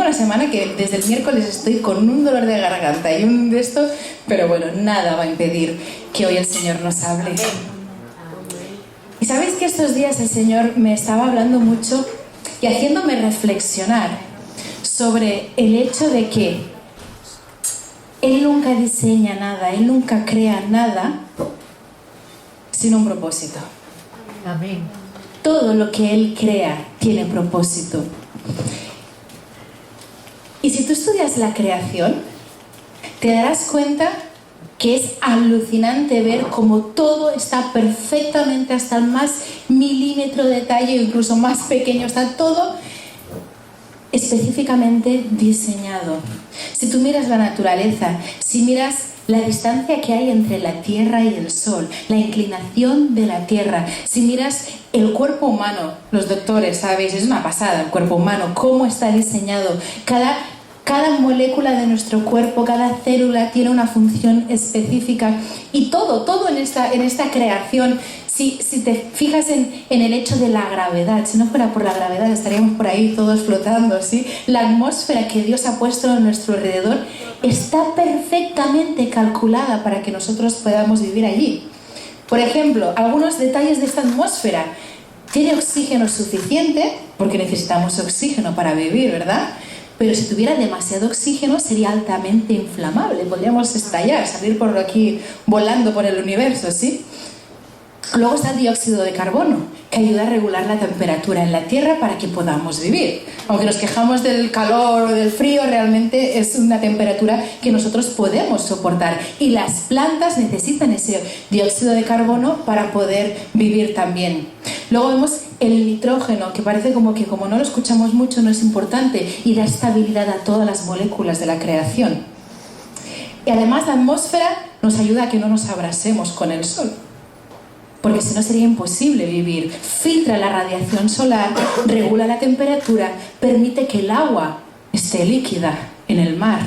una semana que desde el miércoles estoy con un dolor de garganta y un de esto, pero bueno, nada va a impedir que hoy el Señor nos hable. Y sabéis que estos días el Señor me estaba hablando mucho y haciéndome reflexionar sobre el hecho de que Él nunca diseña nada, Él nunca crea nada sin un propósito. Amén. Todo lo que Él crea tiene propósito. Y si tú estudias la creación, te darás cuenta que es alucinante ver cómo todo está perfectamente hasta el más milímetro de detalle o incluso más pequeño, está todo específicamente diseñado. Si tú miras la naturaleza, si miras la distancia que hay entre la Tierra y el Sol, la inclinación de la Tierra, si miras el cuerpo humano, los doctores, ¿sabéis? Es una pasada el cuerpo humano, cómo está diseñado. Cada molécula de nuestro cuerpo, cada célula tiene una función específica y todo en esta creación. Si te fijas en el hecho de la gravedad, si no fuera por la gravedad estaríamos por ahí todos flotando, ¿sí? La atmósfera que Dios ha puesto a nuestro alrededor está perfectamente calculada para que nosotros podamos vivir allí. Por ejemplo, algunos detalles de esta atmósfera. Tiene oxígeno suficiente, porque necesitamos oxígeno para vivir, ¿verdad? Pero si tuviera demasiado oxígeno sería altamente inflamable, podríamos estallar, salir por aquí volando por el universo, ¿sí? Luego está el dióxido de carbono, que ayuda a regular la temperatura en la Tierra para que podamos vivir. Aunque nos quejamos del calor o del frío, realmente es una temperatura que nosotros podemos soportar. Y las plantas necesitan ese dióxido de carbono para poder vivir también. Luego vemos el nitrógeno, que parece como que como no lo escuchamos mucho no es importante y da estabilidad a todas las moléculas de la creación. Y además la atmósfera nos ayuda a que no nos abrasemos con el sol, porque si no sería imposible vivir. Filtra la radiación solar, regula la temperatura, permite que el agua esté líquida en el mar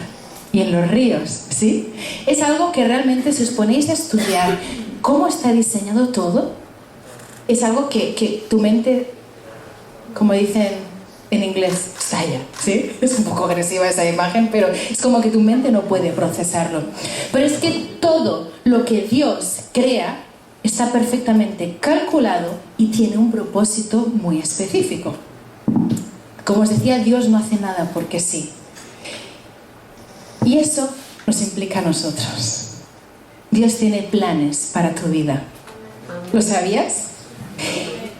y en los ríos, ¿sí? Es algo que realmente, si os ponéis a estudiar cómo está diseñado todo, es algo que tu mente, como dicen en inglés, estalla, ¿sí? Es un poco agresiva esa imagen, pero es como que tu mente no puede procesarlo. Pero es que todo lo que Dios crea está perfectamente calculado y tiene un propósito muy específico. Como os decía, Dios no hace nada porque sí. Y eso nos implica a nosotros. Dios tiene planes para tu vida. ¿Lo sabías?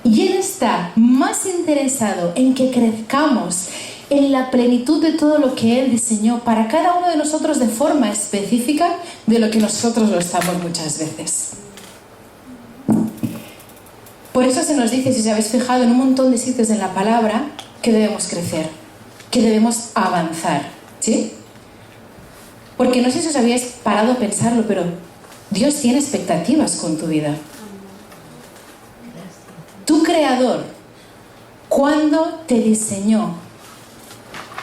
Y Él está más interesado en que crezcamos en la plenitud de todo lo que Él diseñó para cada uno de nosotros de forma específica de lo que nosotros lo estamos muchas veces. Por eso se nos dice, si os habéis fijado, en un montón de sitios en la palabra, que debemos crecer, que debemos avanzar, ¿sí? Porque no sé si os habíais parado a pensarlo, pero Dios tiene expectativas con tu vida. Tu creador, cuando te diseñó,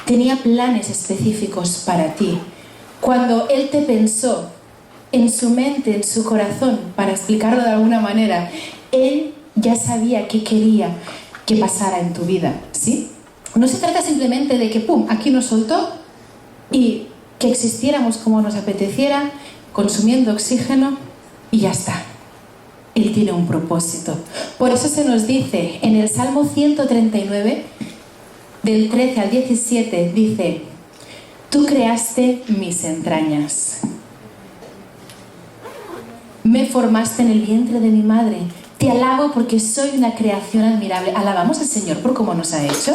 tenía planes específicos para ti. Cuando Él te pensó en su mente, en su corazón, para explicarlo de alguna manera, Él ya sabía qué quería que pasara en tu vida, ¿sí? No se trata simplemente de que, ¡pum!, aquí nos soltó y que existiéramos como nos apeteciera, consumiendo oxígeno y ya está. Él tiene un propósito. Por eso se nos dice en el Salmo 139, del 13 al 17, dice: tú creaste mis entrañas, me formaste en el vientre de mi madre. Te alabo porque soy una creación admirable. ¿Alabamos al Señor por cómo nos ha hecho?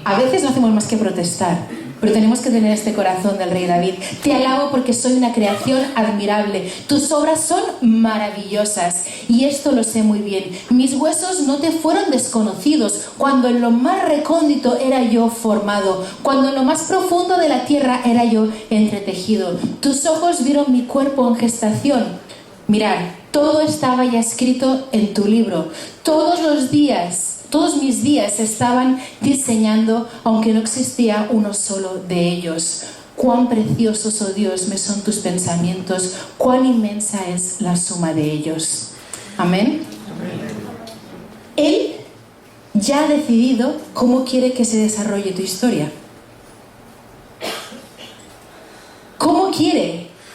A veces no hacemos más que protestar, pero tenemos que tener este corazón del rey David. Te alabo porque soy una creación admirable. Tus obras son maravillosas y esto lo sé muy bien. Mis huesos no te fueron desconocidos cuando en lo más recóndito era yo formado, cuando en lo más profundo de la tierra era yo entretejido. Tus ojos vieron mi cuerpo en gestación. Mirad, todo estaba ya escrito en tu libro. Todos mis días se estaban diseñando, aunque no existía uno solo de ellos. Cuán preciosos, oh Dios, me son tus pensamientos, cuán inmensa es la suma de ellos. Amén. Él ya ha decidido cómo quiere que se desarrolle tu historia.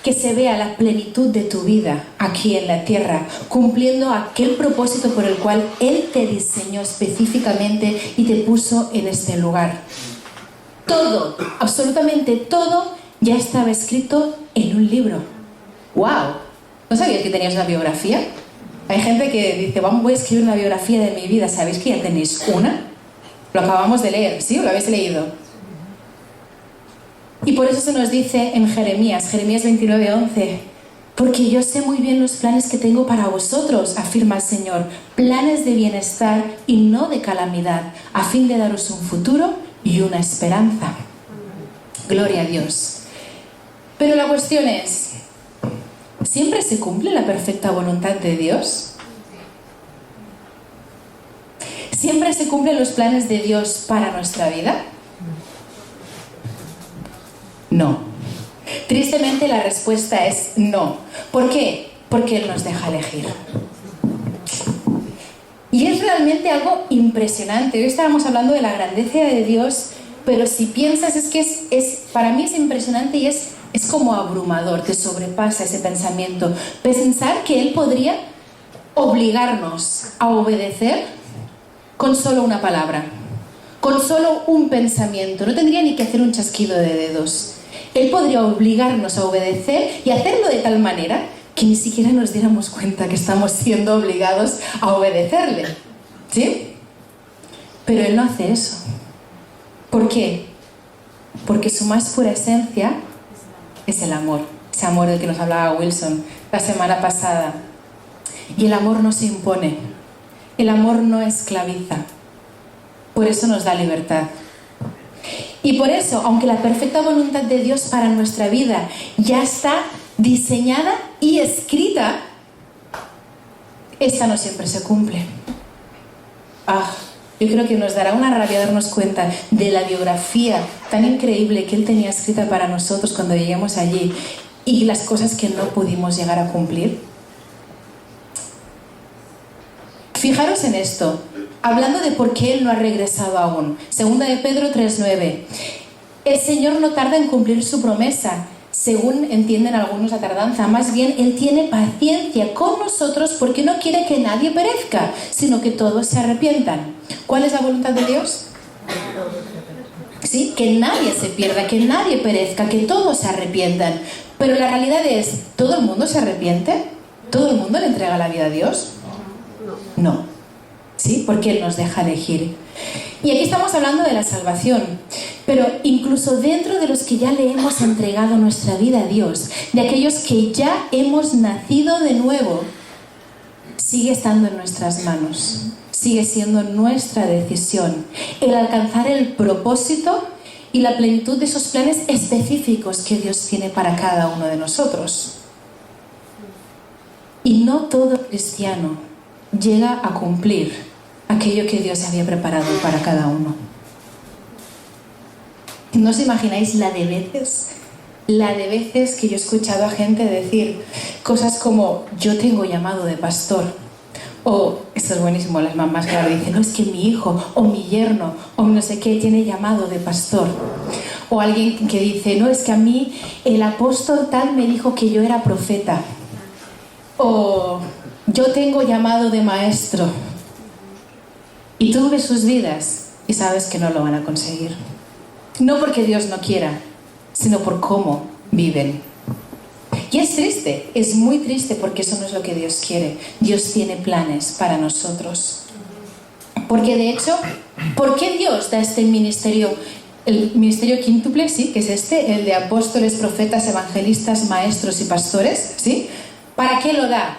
que se vea la plenitud de tu vida aquí en la tierra, cumpliendo aquel propósito por el cual Él te diseñó específicamente y te puso en este lugar. Todo, absolutamente todo, ya estaba escrito en un libro. ¡Wow! ¿No sabías que tenías una biografía? Hay gente que dice, voy a escribir una biografía de mi vida. ¿Sabéis que ya tenéis una? Lo acabamos de leer, ¿sí? ¿O lo habéis leído? Y por eso se nos dice en Jeremías 29:11, porque yo sé muy bien los planes que tengo para vosotros, afirma el Señor, planes de bienestar y no de calamidad, a fin de daros un futuro y una esperanza. Gloria a Dios. Pero la cuestión es, ¿siempre se cumple la perfecta voluntad de Dios? ¿Siempre se cumplen los planes de Dios para nuestra vida? No. Tristemente la respuesta es no. ¿Por qué? Porque Él nos deja elegir. Y es realmente algo impresionante. Hoy estábamos hablando de la grandeza de Dios, pero si piensas es que para mí es impresionante y es como abrumador, te sobrepasa ese pensamiento. Pensar que Él podría obligarnos a obedecer con solo una palabra, con solo un pensamiento. No tendría ni que hacer un chasquido de dedos. Él podría obligarnos a obedecer y hacerlo de tal manera que ni siquiera nos diéramos cuenta que estamos siendo obligados a obedecerle. ¿Sí? Pero Él no hace eso. ¿Por qué? Porque su más pura esencia es el amor. Ese amor del que nos hablaba Wilson la semana pasada. Y el amor no se impone. El amor no esclaviza. Por eso nos da libertad. Y por eso, aunque la perfecta voluntad de Dios para nuestra vida ya está diseñada y escrita, esta no siempre se cumple. Yo creo que nos dará una rabia darnos cuenta de la biografía tan increíble que Él tenía escrita para nosotros cuando lleguemos allí y las cosas que no pudimos llegar a cumplir. Fijaros en esto. Hablando de por qué Él no ha regresado aún. Segunda de Pedro 3:9. El Señor no tarda en cumplir su promesa, según entienden algunos la tardanza. Más bien, Él tiene paciencia con nosotros porque no quiere que nadie perezca, sino que todos se arrepientan. ¿Cuál es la voluntad de Dios? Sí, que nadie se pierda, que nadie perezca, que todos se arrepientan. Pero la realidad es, ¿todo el mundo se arrepiente? ¿Todo el mundo le entrega la vida a Dios? No. ¿Sí? Porque Él nos deja elegir. Y aquí estamos hablando de la salvación, pero incluso dentro de los que ya le hemos entregado nuestra vida a Dios, de aquellos que ya hemos nacido de nuevo, sigue estando en nuestras manos, sigue siendo nuestra decisión el alcanzar el propósito y la plenitud de esos planes específicos que Dios tiene para cada uno de nosotros. Y no todo cristiano llega a cumplir aquello que Dios había preparado para cada uno. ¿No os imagináis la de veces que yo he escuchado a gente decir cosas como, yo tengo llamado de pastor? O, esto es buenísimo, las mamás claro dicen, no, es que mi hijo o mi yerno o no sé qué tiene llamado de pastor. O alguien que dice, no, es que a mí el apóstol tal me dijo que yo era profeta. O yo tengo llamado de maestro. Y tú ves sus vidas y sabes que no lo van a conseguir. No porque Dios no quiera, sino por cómo viven. Y es triste, es muy triste porque eso no es lo que Dios quiere. Dios tiene planes para nosotros. Porque de hecho, ¿por qué Dios da este ministerio? El ministerio quíntuple, sí, que es el de apóstoles, profetas, evangelistas, maestros y pastores, ¿sí? ¿Para qué lo da?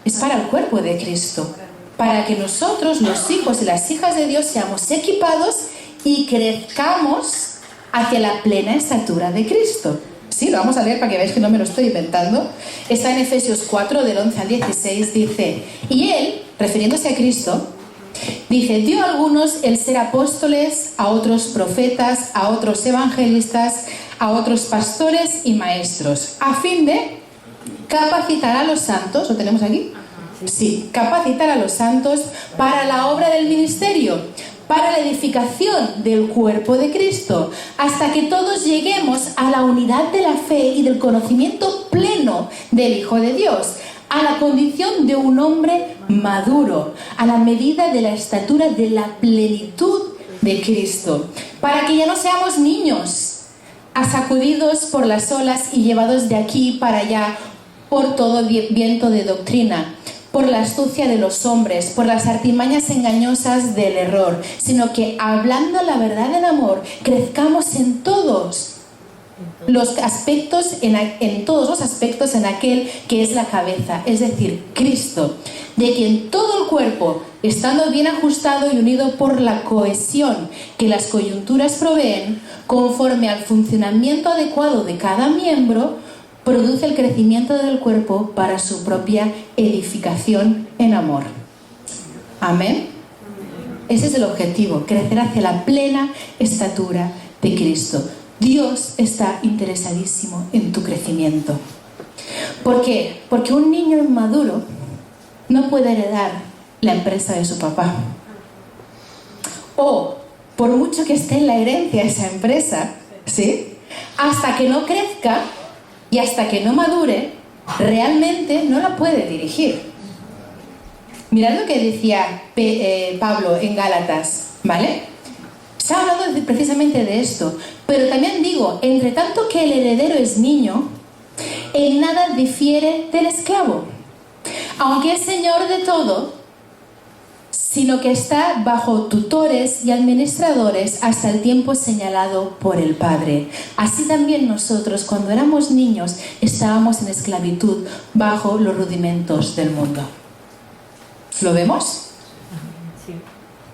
Es para el cuerpo de Cristo. Para que nosotros, los hijos y las hijas de Dios, seamos equipados y crezcamos hacia la plena estatura de Cristo. Sí, lo vamos a leer para que veáis que no me lo estoy inventando. Está en Efesios 4, del 11 al 16, dice, y Él, refiriéndose a Cristo, dice, dio a algunos el ser apóstoles, a otros profetas, a otros evangelistas, a otros pastores y maestros, a fin de capacitar a los santos, ¿lo tenemos aquí? Sí, capacitar a los santos para la obra del ministerio, para la edificación del cuerpo de Cristo, hasta que todos lleguemos a la unidad de la fe y del conocimiento pleno del Hijo de Dios, a la condición de un hombre maduro, a la medida de la estatura de la plenitud de Cristo, para que ya no seamos niños, sacudidos por las olas y llevados de aquí para allá por todo viento de doctrina, por la astucia de los hombres, por las artimañas engañosas del error, sino que hablando la verdad en amor, crezcamos en todos los aspectos, en todos los aspectos en aquel que es la cabeza, es decir, Cristo, de quien todo el cuerpo, estando bien ajustado y unido por la cohesión que las coyunturas proveen, conforme al funcionamiento adecuado de cada miembro, produce el crecimiento del cuerpo para su propia edificación en amor. Amén. Ese es el objetivo, crecer hacia la plena estatura de Cristo. Dios está interesadísimo en tu crecimiento. ¿Por qué? Porque un niño inmaduro no puede heredar la empresa de su papá. O, por mucho que esté en la herencia esa empresa, ¿sí?, hasta que no crezca y hasta que no madure, realmente no la puede dirigir. Mirad lo que decía Pablo en Gálatas, ¿vale? Está hablando precisamente de esto, pero también digo, entre tanto que el heredero es niño, en nada difiere del esclavo, aunque es señor de todo, sino que está bajo tutores y administradores hasta el tiempo señalado por el Padre. Así también nosotros, cuando éramos niños, estábamos en esclavitud bajo los rudimentos del mundo. ¿Lo vemos? Sí.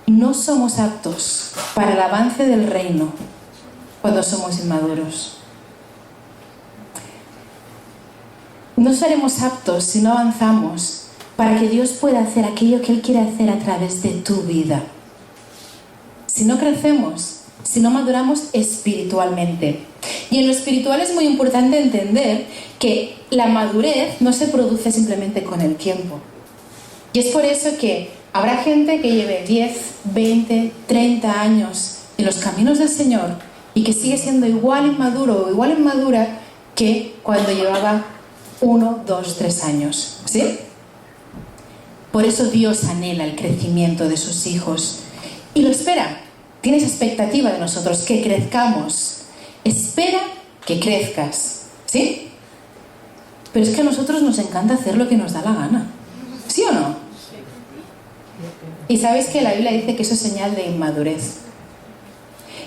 No somos aptos para el avance del reino cuando somos inmaduros. No seremos aptos si no avanzamos para que Dios pueda hacer aquello que Él quiere hacer a través de tu vida. Si no crecemos, si no maduramos espiritualmente. Y en lo espiritual es muy importante entender que la madurez no se produce simplemente con el tiempo. Y es por eso que habrá gente que lleve 10, 20, 30 años en los caminos del Señor y que sigue siendo igual inmaduro o igual inmadura que cuando llevaba 1, 2, 3 años. ¿Sí? Por eso Dios anhela el crecimiento de sus hijos y lo espera. Tienes expectativa de nosotros, que crezcamos. Espera que crezcas. ¿Sí? Pero es que a nosotros nos encanta hacer lo que nos da la gana. ¿Sí o no? Y sabéis que la Biblia dice que eso es señal de inmadurez.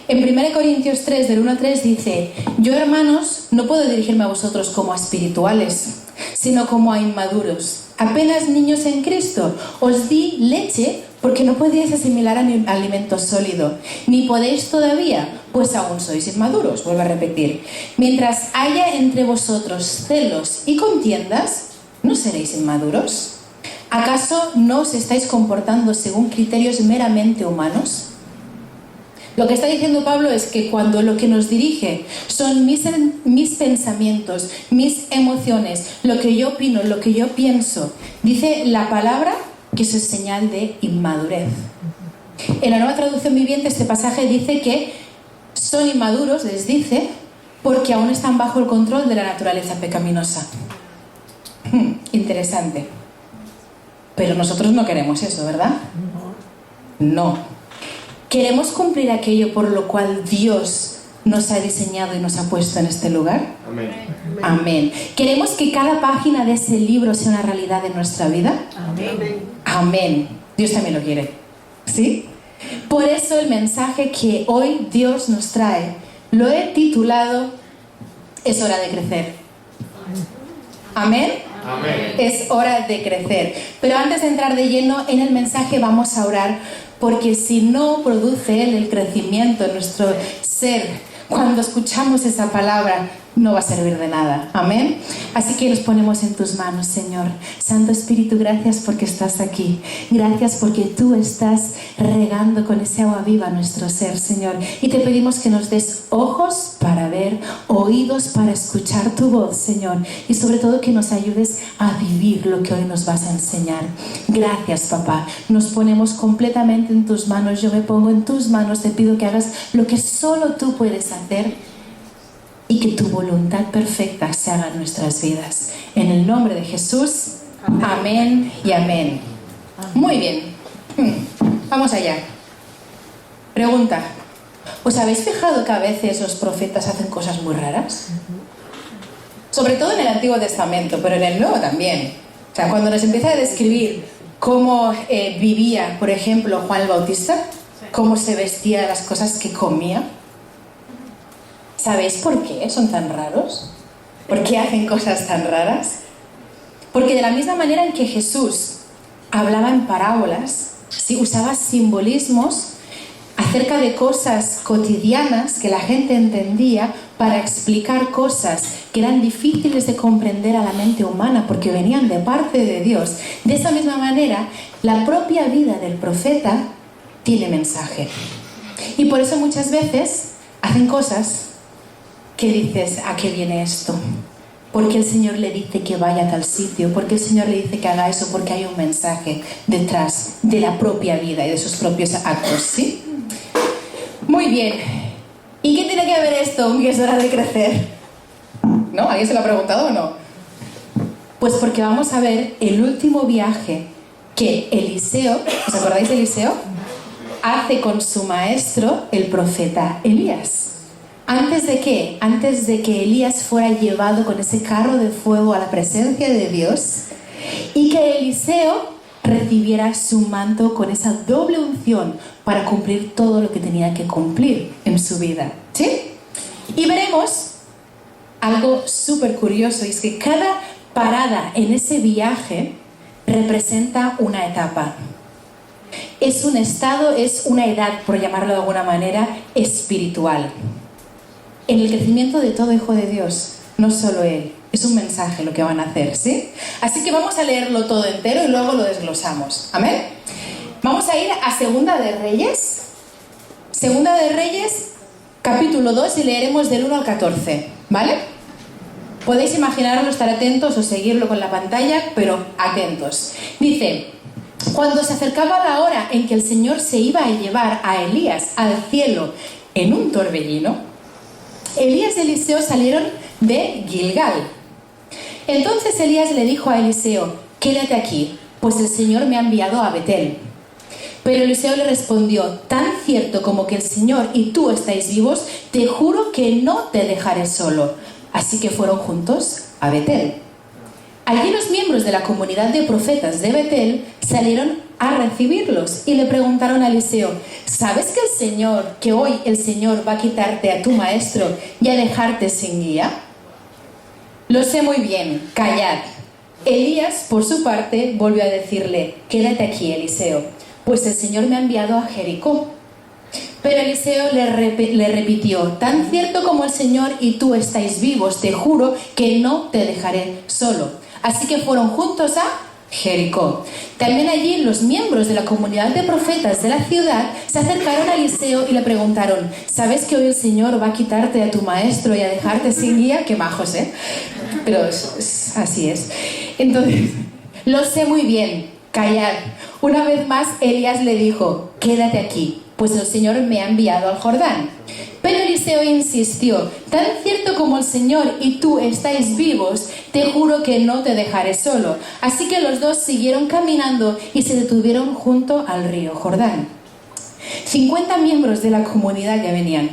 En 1 Corintios 3, del 1 al 3 dice: yo, hermanos, no puedo dirigirme a vosotros como a espirituales, sino como a inmaduros, apenas niños en Cristo. Os di leche porque no podíais asimilar alimento sólido, ni podéis todavía, pues aún sois inmaduros. Vuelvo a repetir: mientras haya entre vosotros celos y contiendas, ¿no seréis inmaduros? ¿Acaso no os estáis comportando según criterios meramente humanos? Lo que está diciendo Pablo es que cuando lo que nos dirige son mis pensamientos, mis emociones, lo que yo opino, lo que yo pienso, dice la palabra que eso es señal de inmadurez. En la Nueva Traducción Viviente este pasaje dice que son inmaduros, les dice, porque aún están bajo el control de la naturaleza pecaminosa. Interesante. Pero nosotros no queremos eso, ¿verdad? No. Queremos cumplir aquello por lo cual Dios nos ha diseñado y nos ha puesto en este lugar. Amén. Amén. ¿Queremos que cada página de ese libro sea una realidad en nuestra vida? Amén. Amén. Dios también lo quiere. ¿Sí? Por eso el mensaje que hoy Dios nos trae lo he titulado: es hora de crecer. Amén. Amén. Es hora de crecer. Pero antes de entrar de lleno en el mensaje, vamos a orar, porque si no produce Él el crecimiento en nuestro ser, cuando escuchamos esa palabra, no va a servir de nada. Amén. Así que nos ponemos en tus manos, Señor. Santo Espíritu, gracias porque estás aquí. Gracias porque tú estás regando con ese agua viva nuestro ser, Señor. Y te pedimos que nos des ojos para ver, oídos para escuchar tu voz, Señor. Y sobre todo que nos ayudes a vivir lo que hoy nos vas a enseñar. Gracias, papá. Nos ponemos completamente en tus manos. Yo me pongo en tus manos. Te pido que hagas lo que solo tú puedes hacer y que tu voluntad perfecta se haga en nuestras vidas. En el nombre de Jesús, amén y amén. Muy bien. Vamos allá. Pregunta. ¿Os habéis fijado que a veces los profetas hacen cosas muy raras? Sobre todo en el Antiguo Testamento, pero en el Nuevo también. O sea, cuando nos empieza a describir cómo vivía, por ejemplo, Juan el Bautista, cómo se vestía, las cosas que comía. ¿Sabéis por qué son tan raros? ¿Por qué hacen cosas tan raras? Porque de la misma manera en que Jesús hablaba en parábolas, usaba simbolismos acerca de cosas cotidianas que la gente entendía para explicar cosas que eran difíciles de comprender a la mente humana porque venían de parte de Dios. De esa misma manera, la propia vida del profeta tiene mensaje. Y por eso muchas veces hacen cosas que dices, ¿a qué viene esto? Porque el Señor le dice que vaya a tal sitio, porque el Señor le dice que haga eso, porque hay un mensaje detrás de la propia vida y de sus propios actos, ¿sí? Muy bien. ¿Y qué tiene que ver esto que es hora de crecer? ¿No? ¿Alguien se lo ha preguntado o no? Pues porque vamos a ver el último viaje que Eliseo, ¿os acordáis de Eliseo? Hace con su maestro, el profeta Elías. ¿Antes de qué? Antes de que Elías fuera llevado con ese carro de fuego a la presencia de Dios y que Eliseo recibiera su manto con esa doble unción para cumplir todo lo que tenía que cumplir en su vida, ¿sí? Y veremos algo súper curioso, y es que cada parada en ese viaje representa una etapa. Es un estado, es una edad, por llamarlo de alguna manera, espiritual. En el crecimiento de todo hijo de Dios, no solo él, es un mensaje lo que van a hacer, ¿sí? Así que vamos a leerlo todo entero y luego lo desglosamos, ¿amén? Vamos a ir a Segunda de Reyes, capítulo 2, y leeremos del 1 al 14, ¿vale? Podéis imaginarlo, estar atentos o seguirlo con la pantalla, pero atentos. Dice: cuando se acercaba la hora en que el Señor se iba a llevar a Elías al cielo en un torbellino, Elías y Eliseo salieron de Gilgal. Entonces Elías le dijo a Eliseo: quédate aquí, pues el Señor me ha enviado a Betel. Pero Eliseo le respondió: tan cierto como que el Señor y tú estáis vivos, te juro que no te dejaré solo. Así que fueron juntos a Betel. Allí los miembros de la comunidad de profetas de Betel salieron a recibirlos y le preguntaron a Eliseo: ¿sabes que hoy el Señor va a quitarte a tu maestro y a dejarte sin guía? Lo sé muy bien, callad. Elías, por su parte, volvió a decirle: quédate aquí, Eliseo, pues el Señor me ha enviado a Jericó. Pero Eliseo le repitió: tan cierto como el Señor y tú estáis vivos, te juro que no te dejaré solo. Así que fueron juntos a Jericó. También allí los miembros de la comunidad de profetas de la ciudad se acercaron a Eliseo y le preguntaron: ¿sabes que hoy el Señor va a quitarte a tu maestro y a dejarte sin guía? Qué majos, ¿eh? Pero así es. Entonces, lo sé muy bien, callad. Una vez más Elías le dijo: quédate aquí, pues el Señor me ha enviado al Jordán. Pero Eliseo insistió: tan cierto como el Señor y tú estáis vivos, te juro que no te dejaré solo. Así que los dos siguieron caminando y se detuvieron junto al río Jordán. 50 miembros de la comunidad ya venían.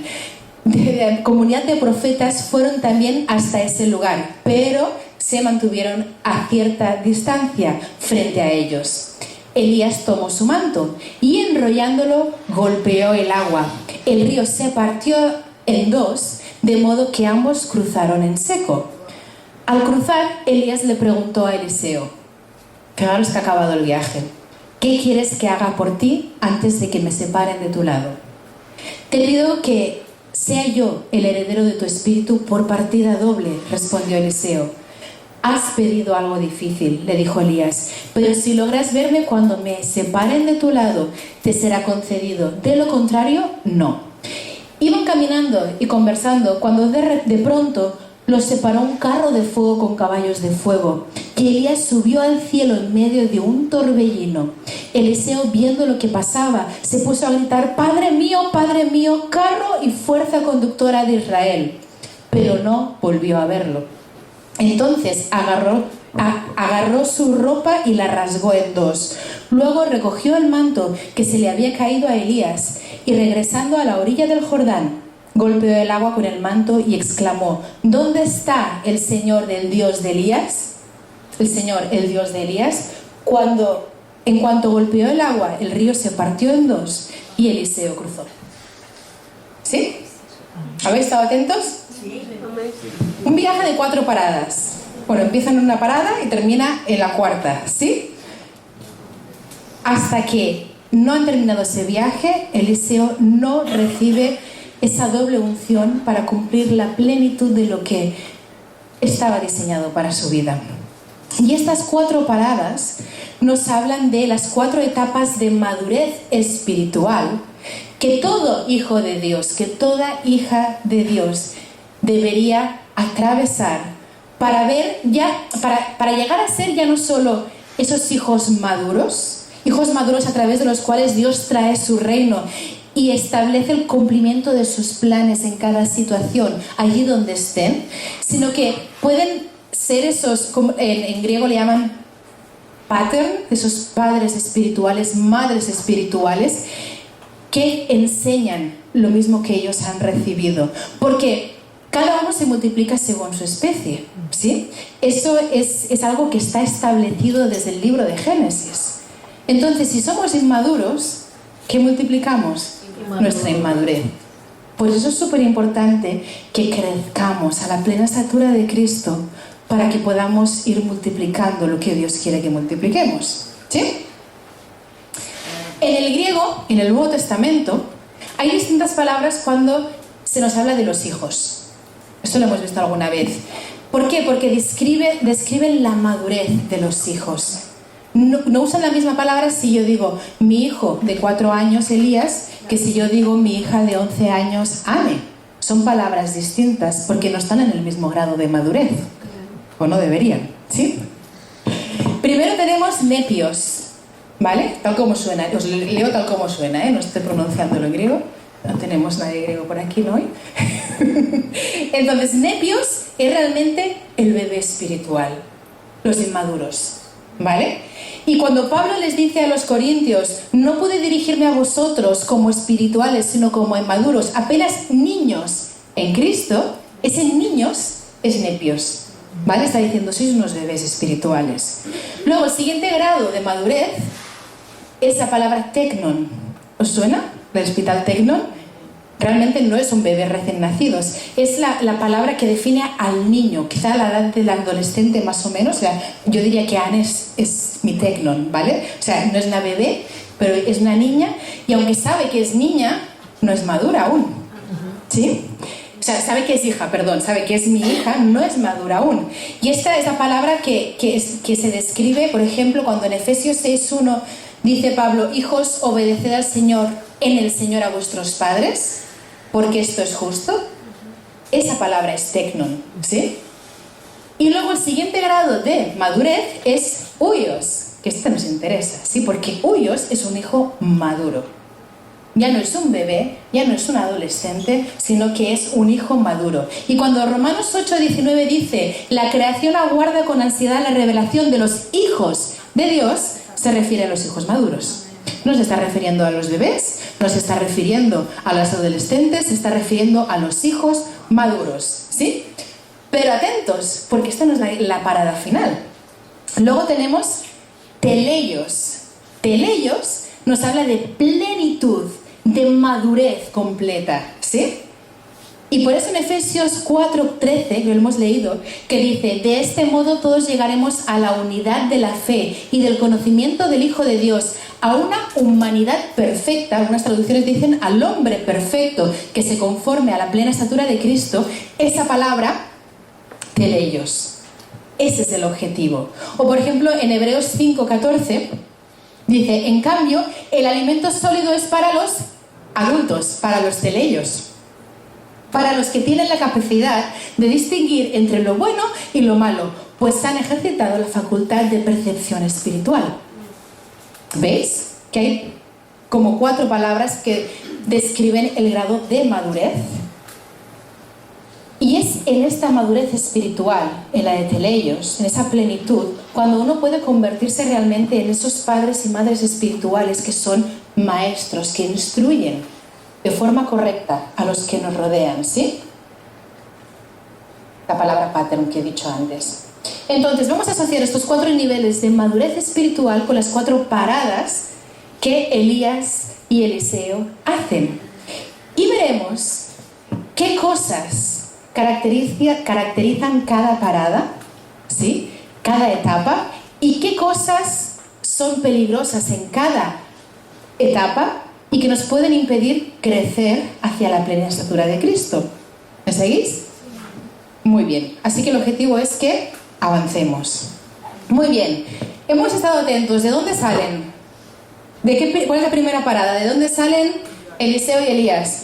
De la comunidad de profetas fueron también hasta ese lugar, pero se mantuvieron a cierta distancia frente a ellos. Elías tomó su manto y enrollándolo golpeó el agua. El río se partió en dos, de modo que ambos cruzaron en seco. Al cruzar, Elías le preguntó a Eliseo: fijaros que ha acabado el viaje, ¿qué quieres que haga por ti antes de que me separen de tu lado? Te pido que sea yo el heredero de tu espíritu por partida doble, respondió Eliseo. Has pedido algo difícil, le dijo Elías, pero si logras verme cuando me separen de tu lado, te será concedido. De lo contrario, no. Iban caminando y conversando cuando de pronto los separó un carro de fuego con caballos de fuego, y Elías subió al cielo en medio de un torbellino. Eliseo, viendo lo que pasaba, se puso a gritar: Padre mío, carro y fuerza conductora de Israel. Pero no volvió a verlo. Entonces agarró su ropa y la rasgó en dos. Luego recogió el manto que se le había caído a Elías y, regresando a la orilla del Jordán, golpeó el agua con el manto y exclamó: ¿Dónde está el Señor del Dios de Elías? El Señor, el Dios de Elías. En cuanto golpeó el agua, el río se partió en dos y Eliseo cruzó. ¿Sí? ¿Habéis estado atentos? Sí. Un viaje de 4 paradas. Bueno, empieza en una parada y termina en la cuarta, ¿sí? Hasta que no han terminado ese viaje, Eliseo no recibe esa doble unción para cumplir la plenitud de lo que estaba diseñado para su vida. Y estas 4 paradas nos hablan de las 4 etapas de madurez espiritual que todo hijo de Dios, que toda hija de Dios debería atravesar para llegar a ser ya no solo esos hijos maduros a través de los cuales Dios trae su reino y establece el cumplimiento de sus planes en cada situación, allí donde estén, sino que pueden ser esos, como en griego le llaman pattern, esos padres espirituales, madres espirituales, que enseñan lo mismo que ellos han recibido, porque cada uno se multiplica según su especie, ¿sí? Eso es algo que está establecido desde el libro de Génesis. Entonces, si somos inmaduros, ¿qué multiplicamos? Nuestra inmadurez. Pues eso es súper importante, que crezcamos a la plena estatura de Cristo para que podamos ir multiplicando lo que Dios quiere que multipliquemos, ¿sí? En el griego, en el Nuevo Testamento, hay distintas palabras cuando se nos habla de los hijos. Esto lo hemos visto alguna vez. ¿Por qué? Porque describen la madurez de los hijos. No usan la misma palabra si yo digo mi hijo de 4 años, Elías, que si yo digo mi hija de 11 años, Anne. Son palabras distintas porque no están en el mismo grado de madurez. O no deberían, ¿sí? Primero tenemos nepios, ¿vale? Tal como suena. Os leo tal como suena, ¿eh? No estoy pronunciándolo en griego. No tenemos nadie griego por aquí, ¿no? Entonces, nepios es realmente el bebé espiritual, los inmaduros, ¿vale? Y cuando Pablo les dice a los corintios: no pude dirigirme a vosotros como espirituales, sino como inmaduros, apenas niños en Cristo, ese niños es nepios, ¿vale? Está diciendo: sois unos bebés espirituales. Luego, el siguiente grado de madurez es la palabra teknon. ¿Os suena? Del hospital Teknon. Realmente no es un bebé recién nacido, es la palabra que define al niño, quizá a la edad del adolescente más o menos. O sea, yo diría que Anne es mi Teknon, ¿vale? O sea, no es una bebé, pero es una niña, y aunque sabe que es niña, no es madura aún, ¿sí? O sea, sabe que es hija, sabe que es mi hija, no es madura aún. Y esta es la palabra que se describe, por ejemplo, cuando en Efesios 6:1 dice Pablo: hijos, obedeced al Señor, en el Señor a vuestros padres, porque esto es justo. Esa palabra es teknon, ¿sí? Y luego el siguiente grado de madurez es huios, que este nos interesa, ¿sí? Porque huios es un hijo maduro. Ya no es un bebé, ya no es un adolescente, sino que es un hijo maduro. Y cuando Romanos 8:19 dice: la creación aguarda con ansiedad la revelación de los hijos de Dios, se refiere a los hijos maduros. No se está refiriendo a los bebés, no se está refiriendo a los adolescentes, se está refiriendo a los hijos maduros, ¿sí? Pero atentos, porque esta no es la parada final. Luego tenemos teleios. Teleios nos habla de plenitud, de madurez completa, ¿sí? Y por eso en Efesios 4:13, lo hemos leído, que dice: de este modo todos llegaremos a la unidad de la fe y del conocimiento del Hijo de Dios, a una humanidad perfecta. Algunas traducciones dicen al hombre perfecto que se conforme a la plena estatura de Cristo. Esa palabra, teleios. Ese es el objetivo. O por ejemplo, en Hebreos 5:14 dice, en cambio, el alimento sólido es para los adultos, para los teleios, para los que tienen la capacidad de distinguir entre lo bueno y lo malo, pues han ejercitado la facultad de percepción espiritual. ¿Veis? Que hay como 4 palabras que describen el grado de madurez. Y es en esta madurez espiritual, en la de teleios, en esa plenitud, cuando uno puede convertirse realmente en esos padres y madres espirituales que son maestros, que instruyen de forma correcta a los que nos rodean, ¿sí? La palabra pattern que he dicho antes. Entonces, vamos a asociar estos 4 niveles de madurez espiritual con las 4 paradas que Elías y Eliseo hacen. Y veremos qué cosas caracterizan cada parada, ¿sí? Cada etapa, y qué cosas son peligrosas en cada etapa y que nos pueden impedir crecer hacia la plena estatura de Cristo. ¿Me seguís? Muy bien. Así que el objetivo es que avancemos. Muy bien. Hemos estado atentos. ¿De dónde salen? ¿Cuál es la primera parada? ¿De dónde salen Eliseo y Elías?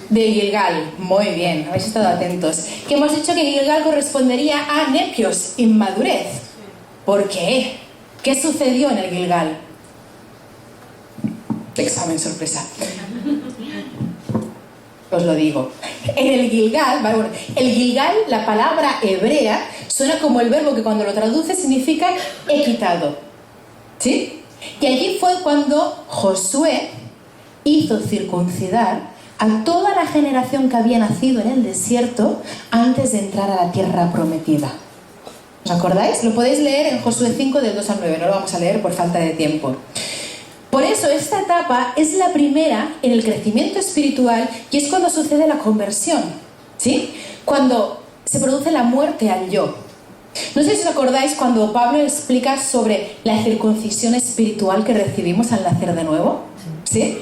De Gilgal. Muy bien, habéis estado atentos. Que hemos dicho que Gilgal correspondería a nepios, inmadurez. ¿Por qué? ¿Qué sucedió en el Gilgal? Examen sorpresa. Os lo digo. En el Gilgal, bueno, el Gilgal, la palabra hebrea, suena como el verbo que cuando lo traduce significa he quitado. ¿Sí? Y allí fue cuando Josué hizo circuncidar a toda la generación que había nacido en el desierto antes de entrar a la tierra prometida. ¿Os acordáis? Lo podéis leer en Josué 5 del 2 al 9, no lo vamos a leer por falta de tiempo. Por eso esta etapa es la primera en el crecimiento espiritual y es cuando sucede la conversión, ¿sí? Cuando se produce la muerte al yo. No sé si os acordáis cuando Pablo explica sobre la circuncisión espiritual que recibimos al nacer de nuevo, ¿sí?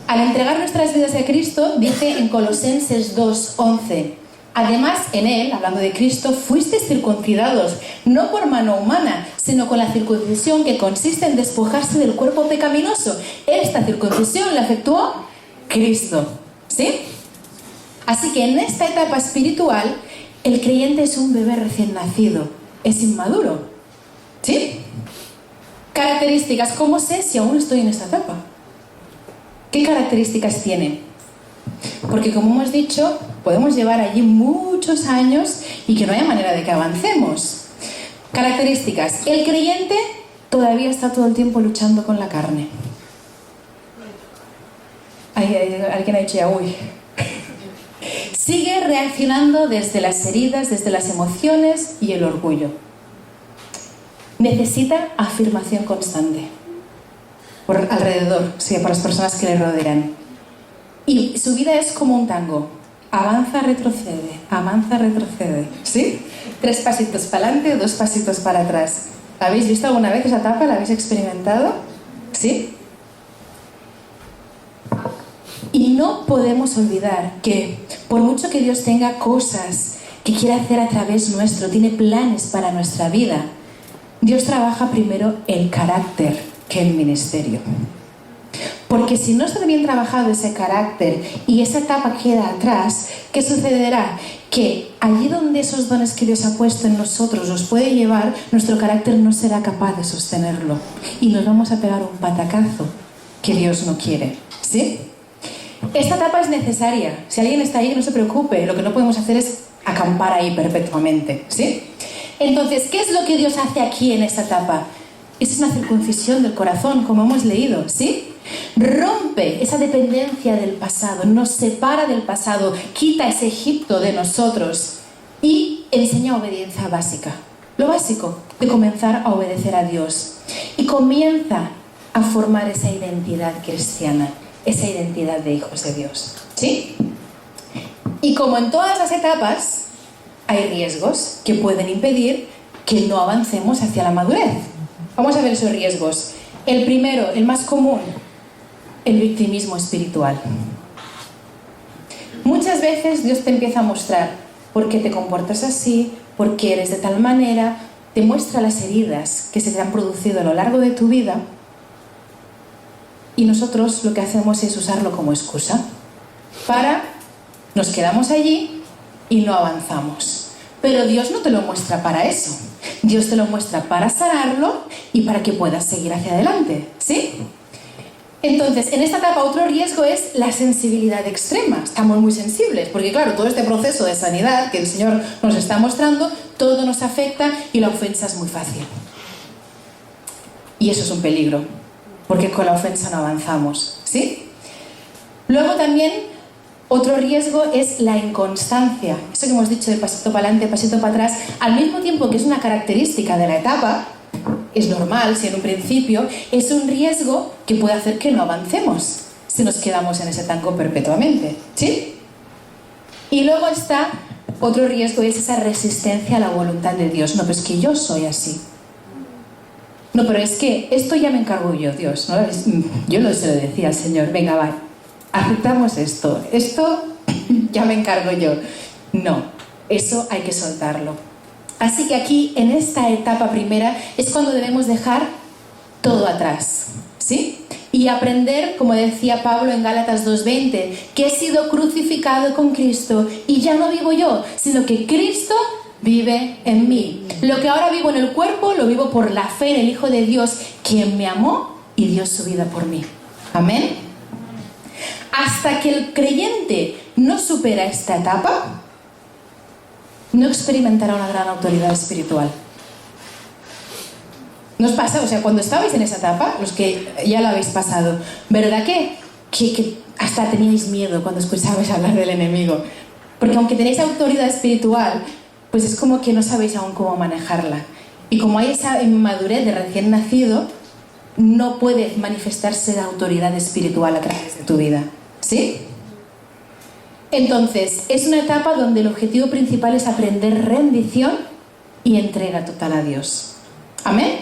Al entregar nuestras vidas a Cristo, dice en Colosenses 2:11, además en Él, hablando de Cristo, fuisteis circuncidados, no por mano humana, sino con la circuncisión que consiste en despojarse del cuerpo pecaminoso. Esta circuncisión la efectuó Cristo, ¿sí? Así que en esta etapa espiritual, el creyente es un bebé recién nacido, es inmaduro, ¿sí? Características, ¿cómo sé si aún estoy en esta etapa? ¿Qué características tiene? Porque como hemos dicho, podemos llevar allí muchos años y que no haya manera de que avancemos. Características. El creyente todavía está todo el tiempo luchando con la carne. Alguien ha dicho ya, uy. Sigue reaccionando desde las heridas, desde las emociones y el orgullo. Necesita afirmación constante. Por alrededor, sí, por las personas que le rodean. Y su vida es como un tango. Avanza, retrocede, ¿sí? 3 pasitos para adelante, 2 pasitos para atrás. ¿La habéis visto alguna vez esa etapa? ¿La habéis experimentado? ¿Sí? Y no podemos olvidar que por mucho que Dios tenga cosas que quiere hacer a través nuestro, tiene planes para nuestra vida, Dios trabaja primero el carácter que el ministerio. Porque si no está bien trabajado ese carácter y esa etapa queda atrás, ¿qué sucederá? Que allí donde esos dones que Dios ha puesto en nosotros los puede llevar, nuestro carácter no será capaz de sostenerlo y nos vamos a pegar un patacazo que Dios no quiere, ¿sí? Esta etapa es necesaria. Si alguien está ahí, no se preocupe, lo que no podemos hacer es acampar ahí perpetuamente, ¿sí? Entonces, ¿qué es lo que Dios hace aquí en esta etapa? Es una circuncisión del corazón, como hemos leído, ¿sí? Rompe esa dependencia del pasado, nos separa del pasado, quita ese Egipto de nosotros y enseña obediencia básica. Lo básico de comenzar a obedecer a Dios. Y comienza a formar esa identidad cristiana, esa identidad de hijos de Dios, ¿sí? Y como en todas las etapas, hay riesgos que pueden impedir que no avancemos hacia la madurez. Vamos a ver esos riesgos. El primero, el más común, el victimismo espiritual. Muchas veces Dios te empieza a mostrar por qué te comportas así, por qué eres de tal manera, te muestra las heridas que se te han producido a lo largo de tu vida y nosotros lo que hacemos es usarlo como excusa nos quedamos allí y no avanzamos. Pero Dios no te lo muestra para eso. Dios te lo muestra para sanarlo y para que puedas seguir hacia adelante, ¿sí? Entonces, en esta etapa otro riesgo es la sensibilidad extrema. Estamos muy sensibles, porque claro, todo este proceso de sanidad que el Señor nos está mostrando, todo nos afecta y la ofensa es muy fácil. Y eso es un peligro, porque con la ofensa no avanzamos, ¿sí? Luego también otro riesgo es la inconstancia. Eso que hemos dicho de pasito para adelante, pasito para atrás, al mismo tiempo que es una característica de la etapa, es normal si en un principio, es un riesgo que puede hacer que no avancemos si nos quedamos en ese tanco perpetuamente, ¿sí? Y luego está otro riesgo, es esa resistencia a la voluntad de Dios. No, pero es que yo soy así. No, pero es que esto ya me encargo yo, Dios, ¿no? Yo se lo decía al Señor, venga, va, aceptamos esto ya me encargo yo. No, eso hay que soltarlo. Así que aquí, en esta etapa primera, es cuando debemos dejar todo atrás, ¿sí? Y aprender, como decía Pablo en Gálatas 2:20, que he sido crucificado con Cristo y ya no vivo yo, sino que Cristo vive en mí. Lo que ahora vivo en el cuerpo, lo vivo por la fe en el Hijo de Dios, quien me amó y dio su vida por mí. Amén. Hasta que el creyente no supera esta etapa, no experimentará una gran autoridad espiritual. ¿Nos pasa? O sea, cuando estabais en esa etapa, los que ya la habéis pasado, ¿verdad que hasta teníais miedo cuando escuchabais hablar del enemigo? Porque aunque tenéis autoridad espiritual, pues es como que no sabéis aún cómo manejarla. Y como hay esa inmadurez de recién nacido, no puede manifestarse la autoridad espiritual a través de tu vida, ¿sí? Entonces, es una etapa donde el objetivo principal es aprender rendición y entrega total a Dios. ¿Amén?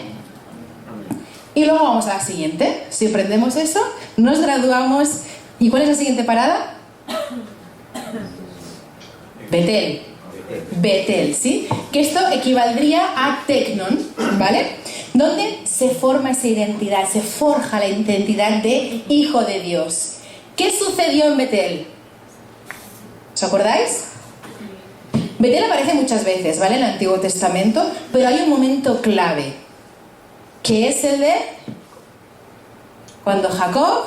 Y luego vamos a la siguiente. Si aprendemos eso, nos graduamos. ¿Y cuál es la siguiente parada? Betel, ¿sí? Que esto equivaldría a Teknon, ¿vale? Donde se forma esa identidad, se forja la identidad de hijo de Dios. ¿Qué sucedió en Betel? ¿Os acordáis? Betel aparece muchas veces, ¿vale? En el Antiguo Testamento, pero hay un momento clave, que es el de cuando Jacob,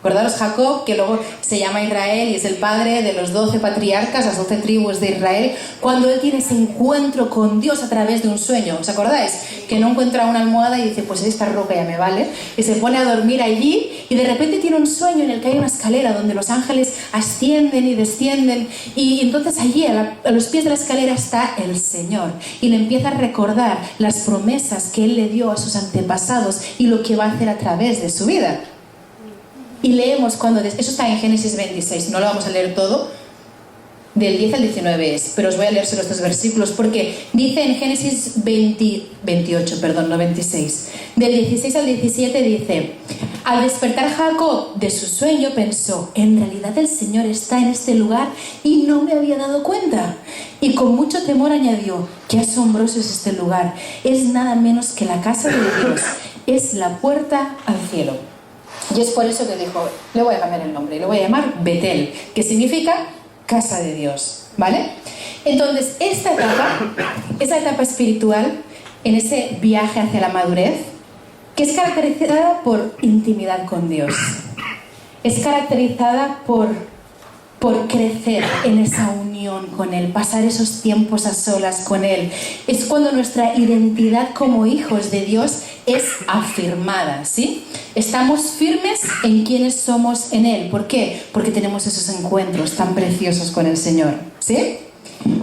acordaros Jacob, que luego se llama Israel y es el padre de los 12 patriarcas, las 12 tribus de Israel, cuando él tiene ese encuentro con Dios a través de un sueño. ¿Os acordáis? Que no encuentra una almohada y dice, pues esta roca ya me vale, y se pone a dormir allí y de repente tiene un sueño en el que hay una escalera donde los ángeles ascienden y descienden y entonces allí a los pies de la escalera está el Señor y le empieza a recordar las promesas que él le dio a sus antepasados y lo que va a hacer a través de su vida. Y leemos eso está en Génesis 26, no lo vamos a leer todo, del 10 al 19 es, pero os voy a leer solo estos versículos, porque dice en Génesis 28, no 26, del 16 al 17 dice, al despertar Jacob de su sueño pensó, en realidad el Señor está en este lugar y no me había dado cuenta. Y con mucho temor añadió, qué asombroso es este lugar, es nada menos que la casa de Dios, es la puerta al cielo. Y es por eso que dijo, le voy a cambiar el nombre, le voy a llamar Betel, que significa casa de Dios, ¿vale? Entonces, esa etapa espiritual, en ese viaje hacia la madurez, que es caracterizada por intimidad con Dios, es caracterizada por crecer en esa unión con Él, pasar esos tiempos a solas con Él. Es cuando nuestra identidad como hijos de Dios es afirmada, ¿sí? Estamos firmes en quienes somos en Él. ¿Por qué? Porque tenemos esos encuentros tan preciosos con el Señor, ¿sí?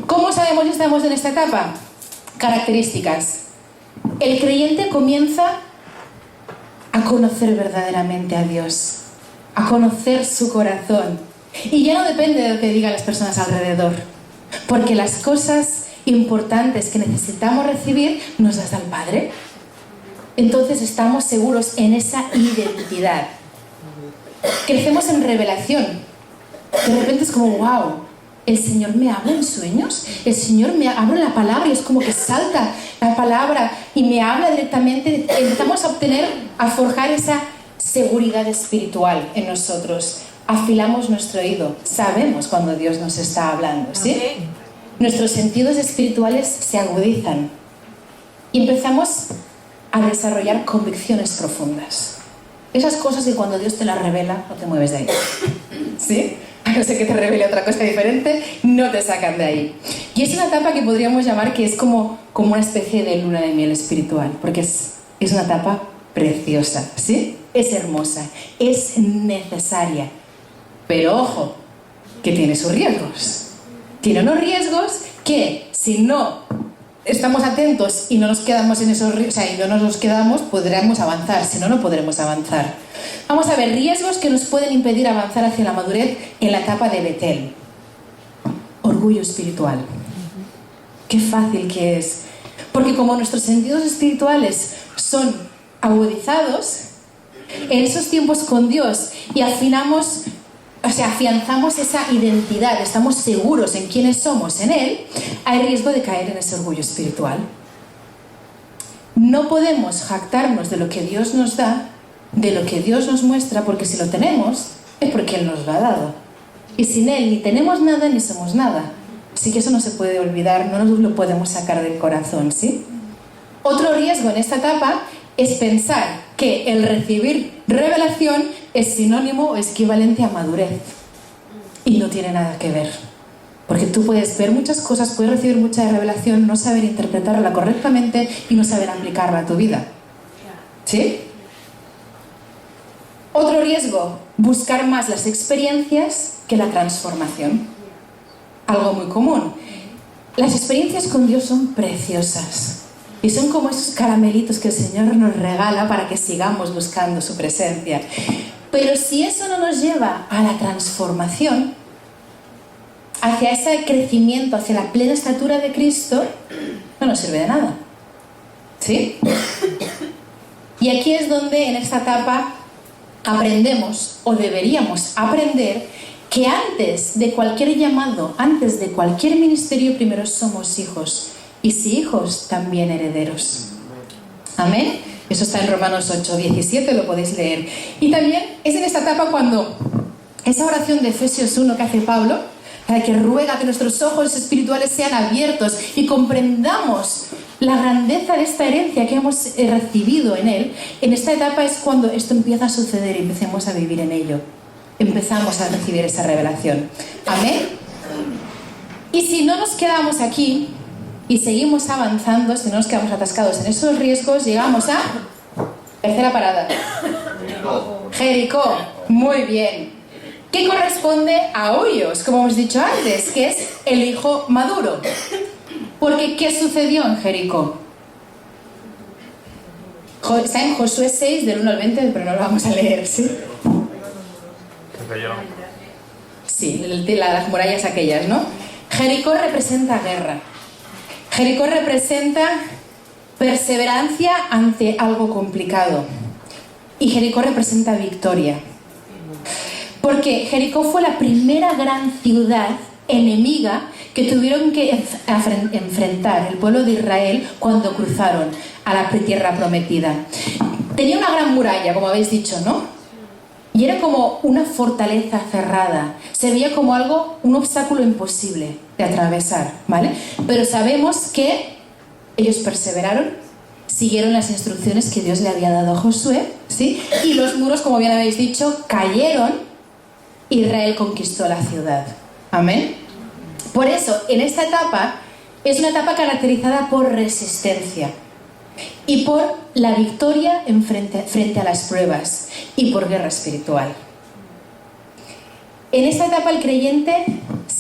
¿Cómo sabemos que estamos en esta etapa? Características. El creyente comienza a conocer verdaderamente a Dios, a conocer su corazón. Y ya no depende de lo que digan las personas alrededor, porque las cosas importantes que necesitamos recibir nos las da el Padre. entonces estamos seguros en esa identidad. Crecemos en revelación. De repente es como, wow, el Señor me habla en sueños, el Señor me habla en la palabra y es como que salta la palabra y me habla directamente. Empezamos a forjar esa seguridad espiritual en nosotros. Afilamos nuestro oído, sabemos cuando Dios nos está hablando, ¿sí? Okay. Nuestros sentidos espirituales se agudizan y empezamos a desarrollar convicciones profundas. Esas cosas que cuando Dios te las revela, no te mueves de ahí, ¿sí? A no ser que te revele otra cosa diferente, no te sacan de ahí. Y es una etapa que podríamos llamar que es como una especie de luna de miel espiritual, porque es una etapa preciosa, ¿sí? Es hermosa, es necesaria. Pero ojo, que tiene sus riesgos. Tiene unos riesgos que, si no estamos atentos y no nos quedamos en esos riesgos, o sea, y no nos los quedamos, podremos avanzar. Si no, no podremos avanzar. Vamos a ver riesgos que nos pueden impedir avanzar hacia la madurez en la etapa de Betel. Orgullo espiritual. Qué fácil que es. Porque como nuestros sentidos espirituales son agudizados, en esos tiempos con Dios y afinamos, o sea, afianzamos esa identidad, estamos seguros en quiénes somos en Él, hay riesgo de caer en ese orgullo espiritual. No podemos jactarnos de lo que Dios nos da, de lo que Dios nos muestra, porque si lo tenemos, es porque Él nos lo ha dado. Y sin Él ni tenemos nada ni somos nada. Así que eso no se puede olvidar, no nos lo podemos sacar del corazón, ¿sí? Otro riesgo en esta etapa es pensar que el recibir revelación es sinónimo o es equivalente a madurez. Y no tiene nada que ver. Porque tú puedes ver muchas cosas, puedes recibir mucha revelación, no saber interpretarla correctamente y no saber aplicarla a tu vida. ¿Sí? Otro riesgo, buscar más las experiencias que la transformación. Algo muy común. Las experiencias con Dios son preciosas. Y son como esos caramelitos que el Señor nos regala para que sigamos buscando su presencia. Pero si eso no nos lleva a la transformación, hacia ese crecimiento, hacia la plena estatura de Cristo, no nos sirve de nada. ¿Sí? Y aquí es donde en esta etapa aprendemos, o deberíamos aprender, que antes de cualquier llamado, antes de cualquier ministerio, primero somos hijos. Y si hijos, también herederos. Amén. Eso está en Romanos 8:17, lo podéis leer. Y también es en esta etapa cuando esa oración de Efesios 1 que hace Pablo, que ruega que nuestros ojos espirituales sean abiertos y comprendamos la grandeza de esta herencia que hemos recibido en Él. En esta etapa es cuando esto empieza a suceder y empecemos a vivir en ello. Empezamos a recibir esa revelación. Amén. Y si no nos quedamos aquí y seguimos avanzando, si no nos quedamos atascados en esos riesgos, llegamos a tercera parada. Jericó. Muy bien. ¿Qué corresponde a Hoyos, como hemos dicho antes, que es el hijo maduro? Porque ¿qué sucedió en Jericó? Está en Josué 6, del 1 al 20, pero no lo vamos a leer, ¿sí? Sí, las murallas aquellas, ¿no? Jericó representa guerra. Jericó representa perseverancia ante algo complicado. Y Jericó representa victoria. Porque Jericó fue la primera gran ciudad enemiga que tuvieron que enfrentar el pueblo de Israel cuando cruzaron a la tierra prometida. Tenía una gran muralla, como habéis dicho, ¿no? Y era como una fortaleza cerrada. Se veía como un obstáculo imposible de atravesar, ¿vale? Pero sabemos que ellos perseveraron, siguieron las instrucciones que Dios le había dado a Josué, ¿sí? Y los muros, como bien habéis dicho, cayeron. Israel conquistó la ciudad. Amén. Por eso, en esta etapa, es una etapa caracterizada por resistencia y por la victoria frente a las pruebas y por guerra espiritual. En esta etapa el creyente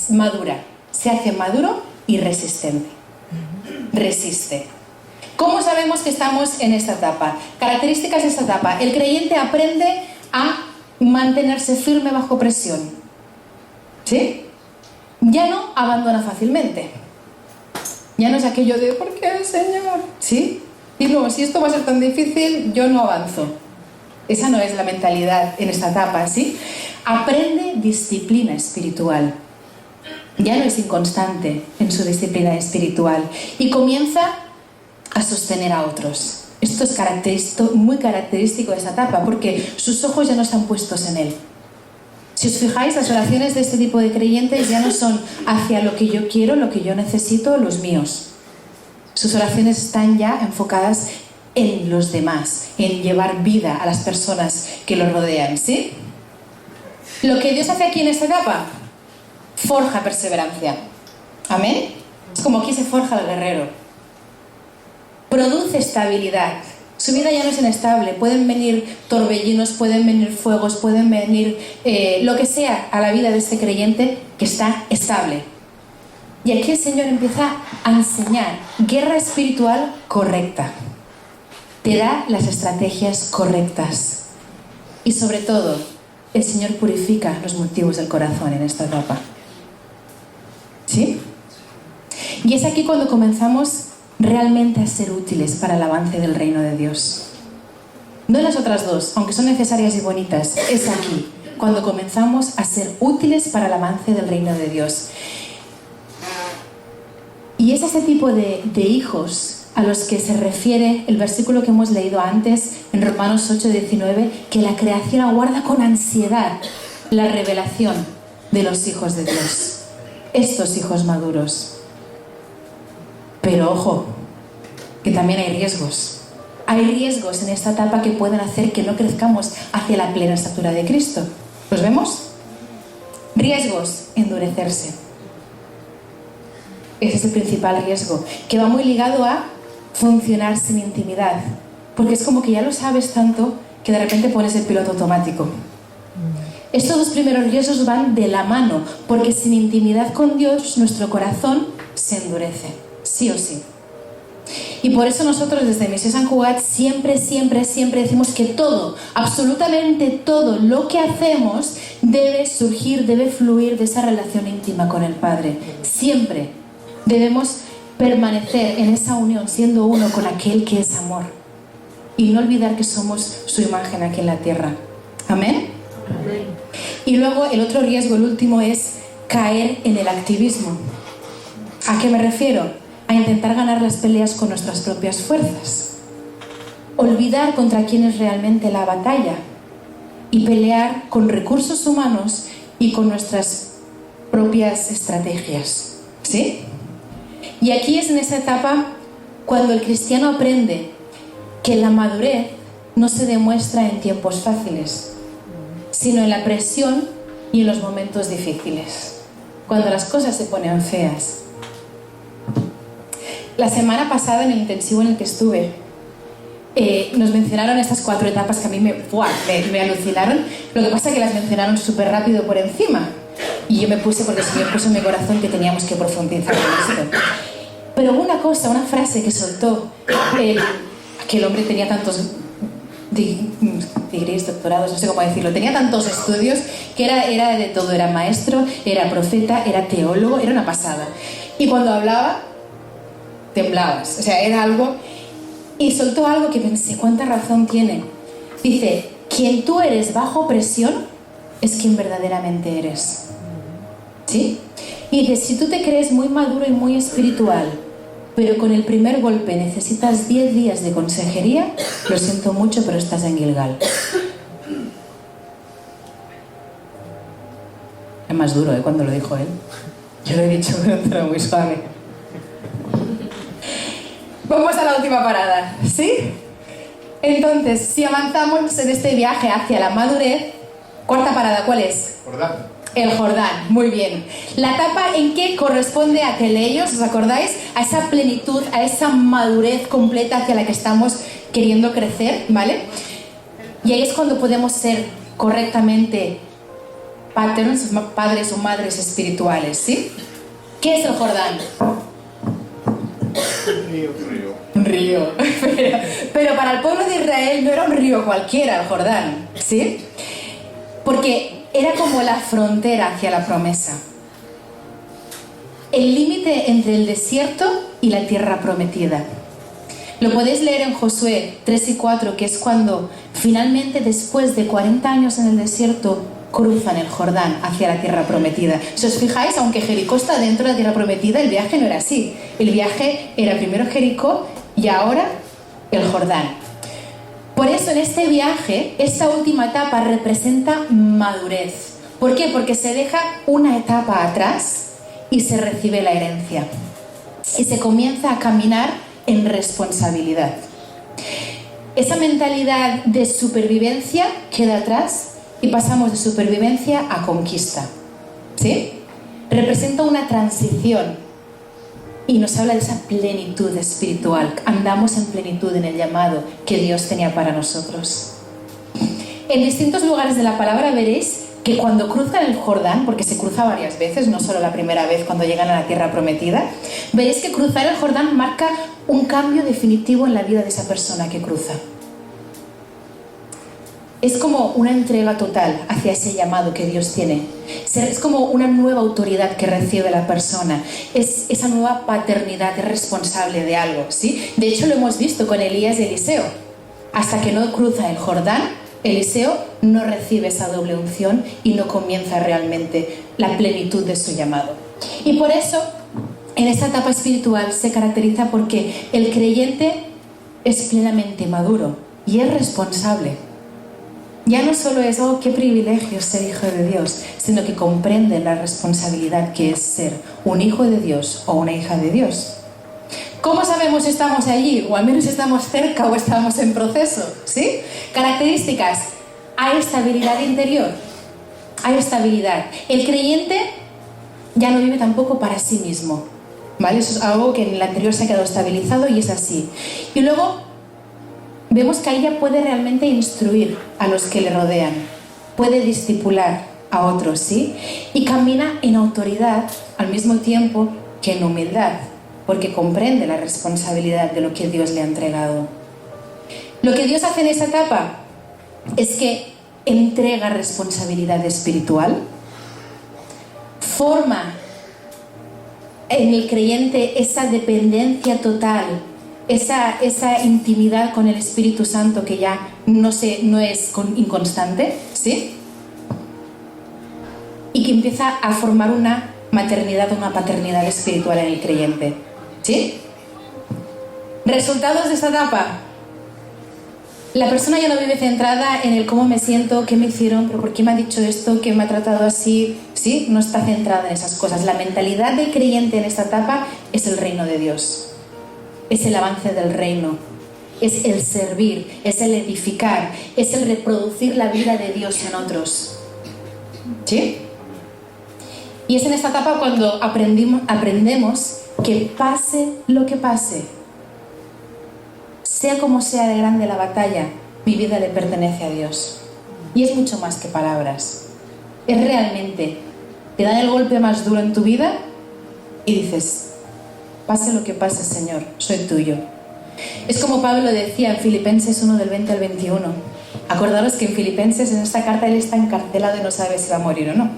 madura, se hace maduro y resistente. Resiste. ¿Cómo sabemos que estamos en esta etapa? Características de esta etapa. El creyente aprende a mantenerse firme bajo presión. ¿Sí? Ya no abandona fácilmente. Ya no es aquello de ¿por qué, Señor? ¿Sí? Y luego, si esto va a ser tan difícil, yo no avanzo. Esa no es la mentalidad en esta etapa, ¿sí? Aprende disciplina espiritual. Ya no es inconstante en su disciplina espiritual y comienza a sostener a otros. Esto es muy característico de esta etapa porque sus ojos ya no están puestos en él. Si os fijáis, las oraciones de este tipo de creyentes ya no son hacia lo que yo quiero, lo que yo necesito, los míos. Sus oraciones están ya enfocadas en los demás, en llevar vida a las personas que los rodean, ¿sí? Lo que Dios hace aquí en esta etapa, forja perseverancia. ¿Amén? Es como aquí se forja el guerrero. Produce estabilidad. Su vida ya no es inestable. Pueden venir torbellinos, pueden venir fuegos, pueden venir lo que sea a la vida de este creyente que está estable. Y aquí el Señor empieza a enseñar guerra espiritual correcta. Te da las estrategias correctas. Y sobre todo, el Señor purifica los motivos del corazón en esta etapa. ¿Sí? Y es aquí cuando comenzamos realmente a ser útiles para el avance del reino de Dios. No en las otras dos, aunque son necesarias y bonitas, es aquí cuando comenzamos a ser útiles para el avance del reino de Dios. Y es ese tipo de hijos a los que se refiere el versículo que hemos leído antes en Romanos 8:19, que la creación aguarda con ansiedad la revelación de los hijos de Dios. Estos hijos maduros. Pero ojo, que también hay riesgos. Hay riesgos en esta etapa que pueden hacer que no crezcamos hacia la plena estatura de Cristo. ¿Los vemos? Riesgos, endurecerse. Ese es el principal riesgo, que va muy ligado a funcionar sin intimidad. Porque es como que ya lo sabes tanto que de repente pones el piloto automático. Estos dos primeros riesgos van de la mano, porque sin intimidad con Dios nuestro corazón se endurece, sí o sí. Y por eso nosotros desde Misión San Cugat siempre decimos que todo, absolutamente todo lo que hacemos debe surgir, debe fluir de esa relación íntima con el Padre. Siempre debemos permanecer en esa unión, siendo uno con aquel que es amor. Y no olvidar que somos su imagen aquí en la tierra. ¿Amén? Amén. Y luego el otro riesgo, el último, es caer en el activismo. ¿A qué me refiero? A intentar ganar las peleas con nuestras propias fuerzas. Olvidar contra quién es realmente la batalla. Y pelear con recursos humanos y con nuestras propias estrategias. ¿Sí? Y aquí es en esa etapa cuando el cristiano aprende que la madurez no se demuestra en tiempos fáciles, sino en la presión y en los momentos difíciles, cuando las cosas se ponen feas. La semana pasada, en el intensivo en el que estuve, nos mencionaron estas 4 etapas que a mí me alucinaron. Lo que pasa es que las mencionaron súper rápido por encima. Y yo me puse, porque el Señor puso en mi corazón que teníamos que profundizar en esto. Pero una frase que soltó, aquel hombre tenía tantos degrees, doctorados, no sé cómo decirlo, tenía tantos estudios, que era de todo, era maestro, era profeta, era teólogo, era una pasada. Y cuando hablaba, temblabas, o sea, era algo, y soltó algo que pensé, ¿cuánta razón tiene? Dice, quien tú eres bajo presión es quien verdaderamente eres. ¿Sí? Y dice, si tú te crees muy maduro y muy espiritual, pero con el primer golpe necesitas 10 días de consejería, lo siento mucho, pero estás en Gilgal. Es más duro, cuando lo dijo él. Yo lo he dicho, pero era muy suave. Vamos a la última parada, ¿sí? Entonces, si avanzamos en este viaje hacia la madurez, cuarta parada, ¿cuál es? Jordán. El Jordán, muy bien. La etapa en que corresponde a Teleios, ¿os acordáis? A esa plenitud, a esa madurez completa hacia la que estamos queriendo crecer, ¿vale? Y ahí es cuando podemos ser correctamente padres o madres espirituales, ¿sí? ¿Qué es el Jordán? Un río. Pero para el pueblo de Israel no era un río cualquiera el Jordán, ¿sí? Porque era como la frontera hacia la promesa. El límite entre el desierto y la tierra prometida. Lo podéis leer en Josué 3 y 4, que es cuando finalmente, después de 40 años en el desierto, cruzan el Jordán hacia la tierra prometida. Si os fijáis, aunque Jericó está dentro de la tierra prometida, el viaje no era así. El viaje era primero Jericó y ahora el Jordán. Por eso en este viaje, esta última etapa representa madurez. ¿Por qué? Porque se deja una etapa atrás y se recibe la herencia. Y se comienza a caminar en responsabilidad. Esa mentalidad de supervivencia queda atrás y pasamos de supervivencia a conquista. ¿Sí? Representa una transición y nos habla de esa plenitud espiritual. Andamos en plenitud en el llamado que Dios tenía para nosotros. En distintos lugares de la palabra veréis que cuando cruzan el Jordán, porque se cruza varias veces, no solo la primera vez cuando llegan a la tierra prometida, veréis que cruzar el Jordán marca un cambio definitivo en la vida de esa persona que cruza. Es como una entrega total hacia ese llamado que Dios tiene. Es como una nueva autoridad que recibe la persona. Es esa nueva paternidad, es responsable de algo, ¿sí? De hecho, lo hemos visto con Elías y Eliseo. Hasta que no cruza el Jordán, Eliseo no recibe esa doble unción y no comienza realmente la plenitud de su llamado. Y por eso, en esta etapa espiritual se caracteriza porque el creyente es plenamente maduro y es responsable. Ya no solo es, oh, qué privilegio ser hijo de Dios, sino que comprende la responsabilidad que es ser un hijo de Dios o una hija de Dios. ¿Cómo sabemos si estamos allí? O al menos estamos cerca o estamos en proceso, ¿sí? Características. Hay estabilidad interior. Hay estabilidad. El creyente ya no vive tampoco para sí mismo, ¿vale? Eso es algo que en el anterior se ha quedado estabilizado y es así. Y luego vemos que ella puede realmente instruir a los que le rodean. Puede discipular a otros, ¿sí? Y camina en autoridad al mismo tiempo que en humildad, porque comprende la responsabilidad de lo que Dios le ha entregado. Lo que Dios hace en esa etapa es que entrega responsabilidad espiritual, forma en el creyente esa dependencia total, esa intimidad con el Espíritu Santo que ya no es inconstante, ¿sí? Y que empieza a formar una maternidad, una paternidad espiritual en el creyente. ¿Sí? Resultados de esta etapa. La persona ya no vive centrada en el cómo me siento, qué me hicieron, pero por qué me ha dicho esto, qué me ha tratado así. ¿Sí? No está centrada en esas cosas. La mentalidad del creyente en esta etapa es el reino de Dios. Es el avance del reino. Es el servir, es el edificar, es el reproducir la vida de Dios en otros. ¿Sí? Y es en esta etapa cuando aprendemos que pase lo que pase, sea como sea de grande la batalla, mi vida le pertenece a Dios. Y es mucho más que palabras. Es realmente, te dan el golpe más duro en tu vida y dices, pase lo que pase, Señor, soy tuyo. Es como Pablo decía en Filipenses 1 del 20 al 21. Acordaros que en Filipenses, en esta carta, él está encarcelado y no sabe si va a morir o no.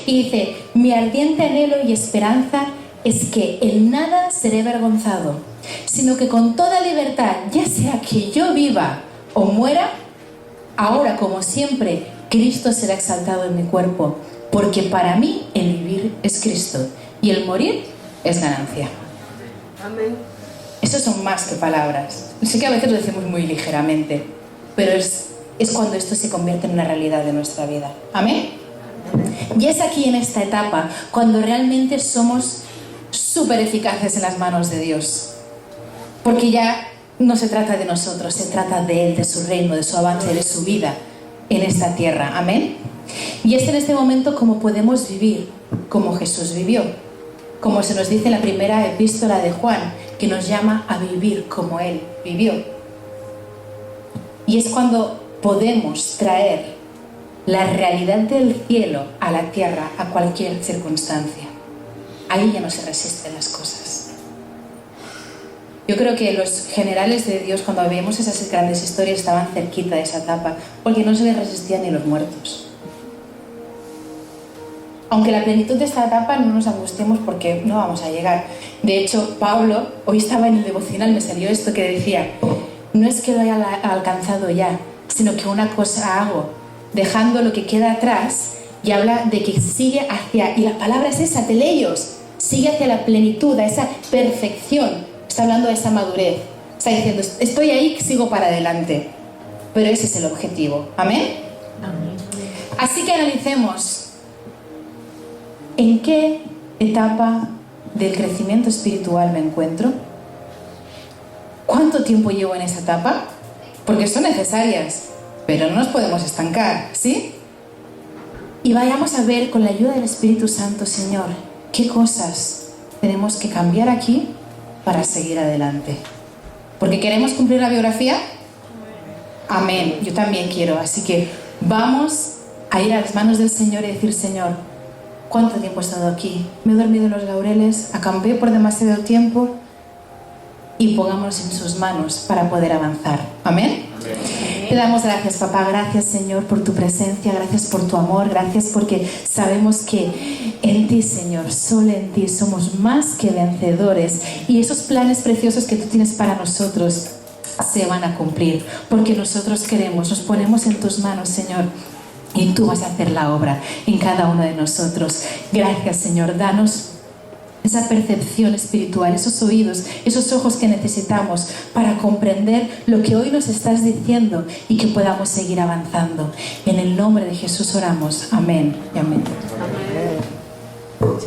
Y dice, mi ardiente anhelo y esperanza es que en nada seré avergonzado, sino que con toda libertad, ya sea que yo viva o muera, ahora como siempre, Cristo será exaltado en mi cuerpo, porque para mí el vivir es Cristo y el morir es ganancia. Amén. Eso son más que palabras. Sé que a veces lo decimos muy ligeramente, pero es cuando esto se convierte en una realidad de nuestra vida. Amén. Y es aquí en esta etapa cuando realmente somos súper eficaces en las manos de Dios, porque ya no se trata de nosotros, se trata de Él, de su reino, de su avance, de su vida en esta tierra. Amén. Y es en este momento como podemos vivir como Jesús vivió, como se nos dice en la primera epístola de Juan, que nos llama a vivir como Él vivió. Y es cuando podemos traer la realidad del cielo a la tierra, a cualquier circunstancia. Ahí ya no se resisten las cosas. Yo creo que los generales de Dios, cuando vemos esas grandes historias, estaban cerquita de esa etapa, porque no se les resistían ni los muertos. Aunque la plenitud de esta etapa no nos angustiemos porque no vamos a llegar. De hecho, Pablo, hoy estaba en el devocional, me salió esto que decía, no es que lo haya alcanzado ya, sino que una cosa hago, dejando lo que queda atrás, y habla de que sigue hacia, y la palabra es esa, teleios, sigue hacia la plenitud, a esa perfección. Está hablando de esa madurez. Está diciendo, estoy ahí, sigo para adelante. Pero ese es el objetivo. ¿Amén? Amén. Así que analicemos en qué etapa del crecimiento espiritual me encuentro. ¿Cuánto tiempo llevo en esa etapa? Porque son necesarias, pero no nos podemos estancar, ¿sí? Y vayamos a ver con la ayuda del Espíritu Santo, Señor, qué cosas tenemos que cambiar aquí para seguir adelante. ¿Porque queremos cumplir la biografía? Amén. Yo también quiero. Así que vamos a ir a las manos del Señor y decir, Señor, ¿cuánto tiempo he estado aquí? Me he dormido en los laureles, acampé por demasiado tiempo, y pongámonos en sus manos para poder avanzar. Amén. Te damos gracias, papá. Gracias, Señor, por tu presencia. Gracias por tu amor. Gracias porque sabemos que en ti, Señor, solo en ti somos más que vencedores. Y esos planes preciosos que tú tienes para nosotros se van a cumplir. Porque nosotros queremos, nos ponemos en tus manos, Señor. Y tú vas a hacer la obra en cada uno de nosotros. Gracias, Señor. Danos esa percepción espiritual, esos oídos, esos ojos que necesitamos para comprender lo que hoy nos estás diciendo y que podamos seguir avanzando. En el nombre de Jesús oramos. Amén y amén. Amén.